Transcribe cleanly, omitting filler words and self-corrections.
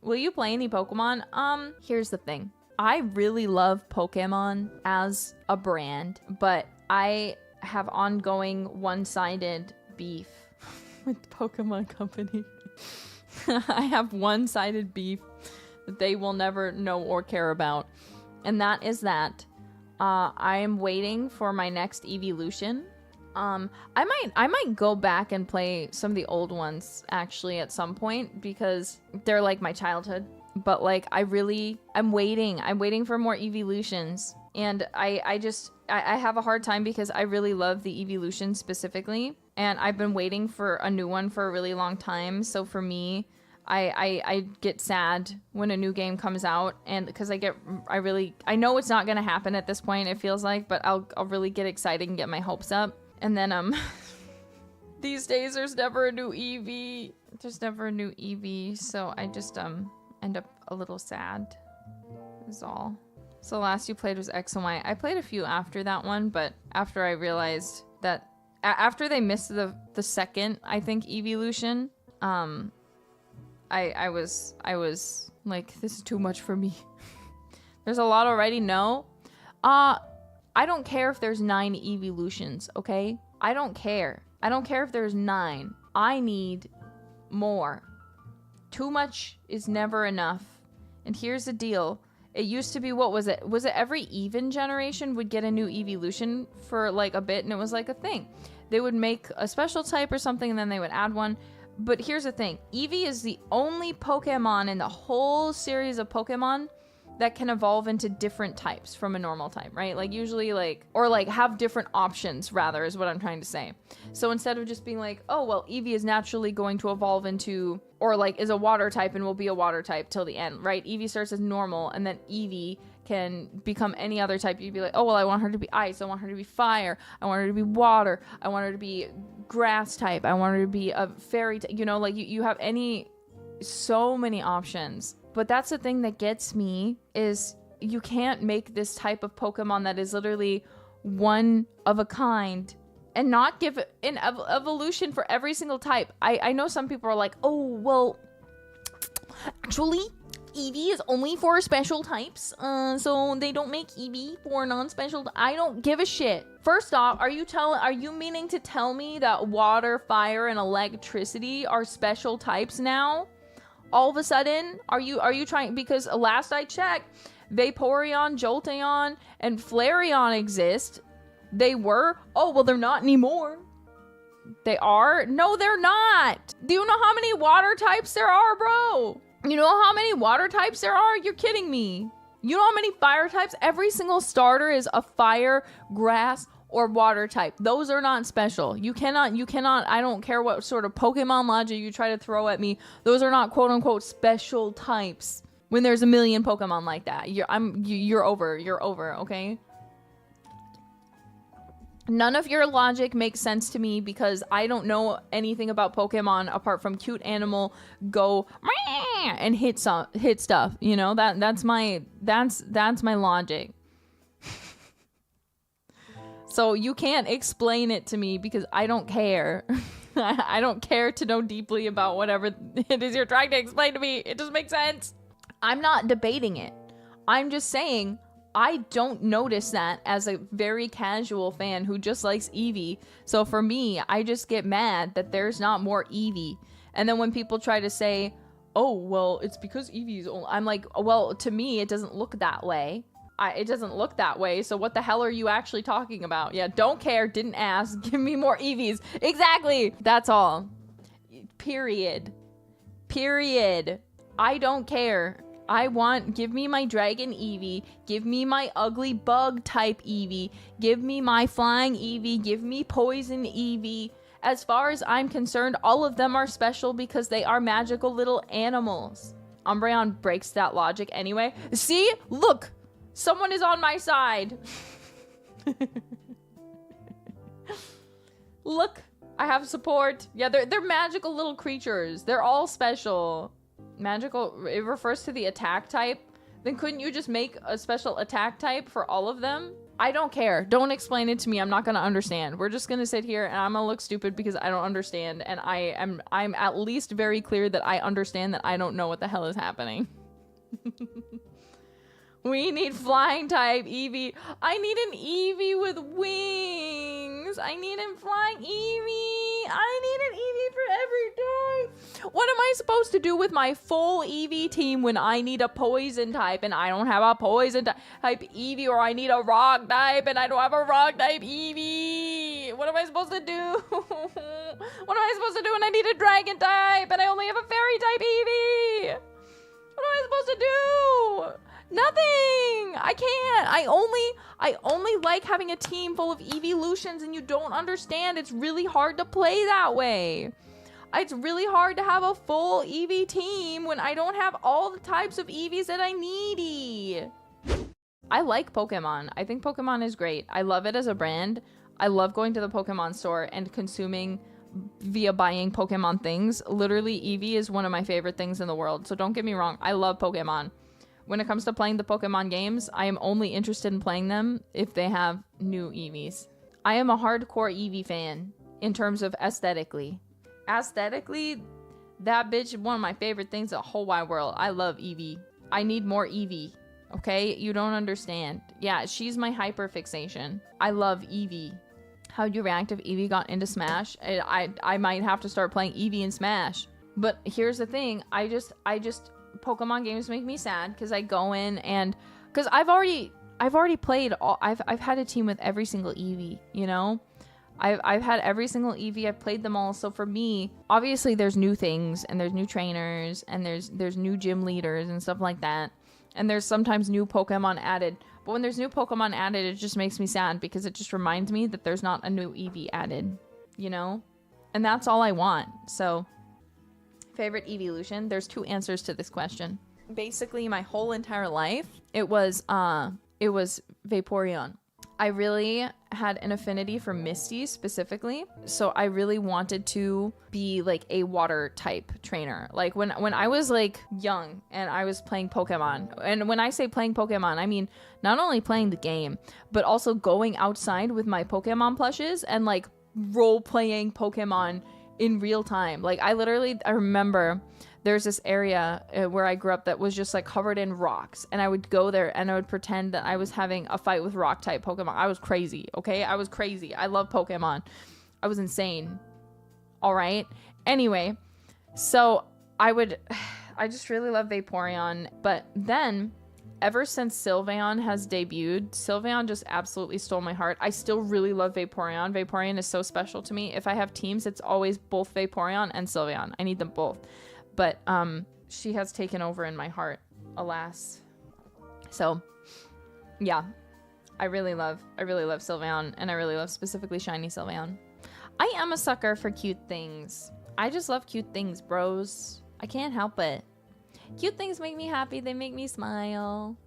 Will you play any Pokemon? Here's the thing. I really love Pokemon as a brand, but I have ongoing one-sided beef with Pokemon Company. I have one-sided beef that they will never know or care about. And that is that I am waiting for my next Eeveelution. I might go back and play some of the old ones actually at some point because they're like my childhood. But like I'm waiting for more Eeveelutions. And I have a hard time because I really love the Eeveelution specifically. And I've been waiting for a new one for a really long time. So for me, I get sad when a new game comes out, and because I know it's not gonna happen at this point, it feels like, but I'll really get excited and get my hopes up. And then these days there's never a new Eevee. There's never a new Eevee, so I just end up a little sad. Is all. So the last you played was X and Y. I played a few after that one, but after I realized that after they missed the second, I think, Eeveelution, I was like, this is too much for me. There's a lot already. No. I don't care if there's 9 Eeveelutions, okay? I don't care. I don't care if there's 9. I need more. Too much is never enough. And here's the deal. It used to be, what was it? Was it every even generation would get a new Eeveelution for like a bit, and it was like a thing. They would make a special type or something, and then they would add one. But here's the thing. Eevee is the only Pokemon in the whole series of Pokemon that can evolve into different types from a normal type, right? Like usually have different options rather is what I'm trying to say. So instead of just being like, oh, well, Eevee is naturally going to evolve into, or like is a water type and will be a water type till the end, right? Eevee starts as normal and then Eevee can become any other type. You'd be like, oh, well, I want her to be ice. I want her to be fire. I want her to be water. I want her to be grass type. I want her to be a fairy type. You know, like you have so many options. But that's the thing that gets me is you can't make this type of Pokemon that is literally one of a kind and not give an evolution for every single type. I know some people are like, oh, well, actually, Eevee is only for special types, so they don't make Eevee for non-special. I don't give a shit. First off, are you meaning to tell me that water, fire, and electricity are special types now? All of a sudden, are you trying? Because last I checked, Vaporeon, Jolteon, and Flareon exist. They were. Oh, well, they're not anymore. They are? No, they're not. Do you know how many water types there are, bro? You know how many water types there are? You're kidding me. You know how many fire types? Every single starter is a fire, grass, or water type. Those are not special. You cannot, I don't care what sort of Pokemon logic you try to throw at me. Those are not quote unquote special types when there's a million Pokemon like that. You're over, okay? None of your logic makes sense to me because I don't know anything about Pokemon apart from cute animal go and hit stuff. You know, that's my logic. So you can't explain it to me because I don't care. I don't care to know deeply about whatever it is you're trying to explain to me. It doesn't make sense. I'm not debating it. I'm just saying I don't notice that as a very casual fan who just likes Eevee. So for me, I just get mad that there's not more Eevee. And then when people try to say, oh, well, it's because Eevee's only, I'm like, well, to me, it doesn't look that way. It doesn't look that way, so what the hell are you actually talking about? Yeah, don't care, didn't ask, give me more Eevees. Exactly! That's all. Period. I don't care. Give me my Dragon Eevee, give me my ugly bug type Eevee, give me my flying Eevee, give me poison Eevee. As far as I'm concerned, all of them are special because they are magical little animals. Umbreon breaks that logic anyway. See? Look! Someone is on my side. Look, I have support. Yeah, they're magical little creatures. They're all special. Magical, it refers to the attack type. Then couldn't you just make a special attack type for all of them? I don't care. Don't explain it to me. I'm not gonna understand. We're just gonna sit here and I'm gonna look stupid because I don't understand. And I'm at least very clear that I understand that I don't know what the hell is happening. We need flying type Eevee. I need an Eevee with wings. I need a flying Eevee. I need an Eevee for every day. What am I supposed to do with my full Eevee team when I need a poison type and I don't have a poison type Eevee, or I need a rock type and I don't have a rock type Eevee? What am I supposed to do? What am I supposed to do when I need a dragon type and I only have a fairy type Eevee? What am I supposed to do? Nothing. I can't. I only like having a team full of Eeveelutions, and you don't understand. It's really hard to play that way. It's really hard to have a full Eevee team when I don't have all the types of Eevees that I need. I like Pokemon. I think Pokemon is great. I love it as a brand. I love going to the Pokemon store and consuming via buying Pokemon things. Literally, Eevee is one of my favorite things in the world. So don't get me wrong. I love Pokemon. When it comes to playing the Pokemon games, I am only interested in playing them if they have new Eevees. I am a hardcore Eevee fan in terms of aesthetically. Aesthetically, that bitch is one of my favorite things in the whole wide world. I love Eevee. I need more Eevee. Okay? You don't understand. Yeah, she's my hyper fixation. I love Eevee. How'd you react if Eevee got into Smash? I might have to start playing Eevee in Smash. But here's the thing. I just Pokemon games make me sad because I go in and because I've already played all. I've had a team with every single Eevee, you know. I've had every single Eevee. I've played them all. So for me, obviously there's new things and there's new trainers and there's new gym leaders and stuff like that. And there's sometimes new Pokemon added. But when there's new Pokemon added, it just makes me sad because it just reminds me that there's not a new Eevee added, you know? And that's all I want. So favorite Eeveelution? There's two answers to this question. Basically, my whole entire life, it was Vaporeon. I really had an affinity for Misty specifically, so I really wanted to be like a water type trainer. Like when I was like young and I was playing Pokemon, and when I say playing Pokemon, I mean not only playing the game, but also going outside with my Pokemon plushes and like role playing Pokemon in real time. Like I remember there's this area where I grew up that was just like covered in rocks, and I would go there and I would pretend that I was having a fight with rock type Pokemon. I was crazy. Okay, I was crazy. I love Pokemon. I was insane. All right, anyway, so I just really love Vaporeon. But then ever since Sylveon has debuted, Sylveon just absolutely stole my heart. I still really love Vaporeon. Vaporeon is so special to me. If I have teams, it's always both Vaporeon and Sylveon. I need them both. But she has taken over in my heart, alas. So yeah, I really love Sylveon, and I really love specifically shiny Sylveon. I am a sucker for cute things. I just love cute things, bros. I can't help it. Cute things make me happy. They make me smile.